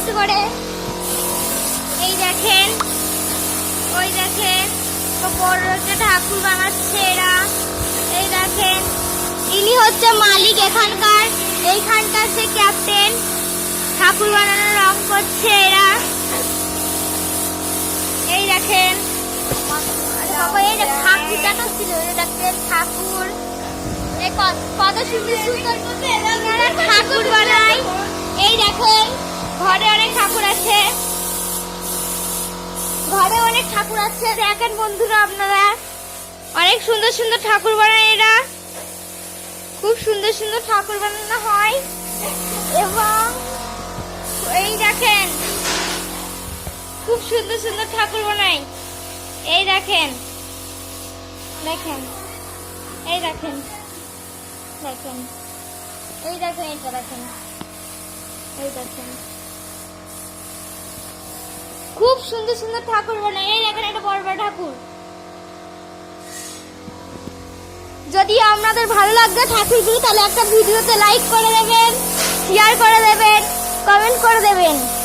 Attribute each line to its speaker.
Speaker 1: একটু করে। এই দেখেন, ওই দেখেন বড় একটা ঠাকুর বানাচ্ছে এরা। এই দেখেন, ইনি হচ্ছে মালিক এখানকার, এইখানকার সে ক্যাপ্টেন। ঠাকুর বানানোর রং করছে এরা। এই দেখেন বাবা, এই ঠাকুর দেখাচ্ছিল, দেখেন ঠাকুর কত সুন্দর সুন্দর ঠাকুর বানায়। এই দেখেন ঘরে অনেক ঠাকুর আছে, ঘরে অনেক ঠাকুর আছে। দেখেন বন্ধুরা, আপনারা অনেক সুন্দর সুন্দর ঠাকুর বানায় এরা। খুব সুন্দর সুন্দর ঠাকুর বানানো হয়। এবং এই দেখেন খুব সুন্দর সুন্দর ঠাকুর বানায়। এই দেখেন, দেখেন, এই দেখেন, দেখেন, এই দেখেন, এটা দেখেন, এই দেখেন খুব সুন্দর সুন্দর ঠাকুর বানায়। এই দেখেন একটা বড় বড় ঠাকুর। যদি আপনাদের ভালো লাগে ঠাকুরগুলো, তাহলে একটা ভিডিওতে লাইক করে দেবেন, শেয়ার করে দেবেন, কমেন্ট করে দেবেন।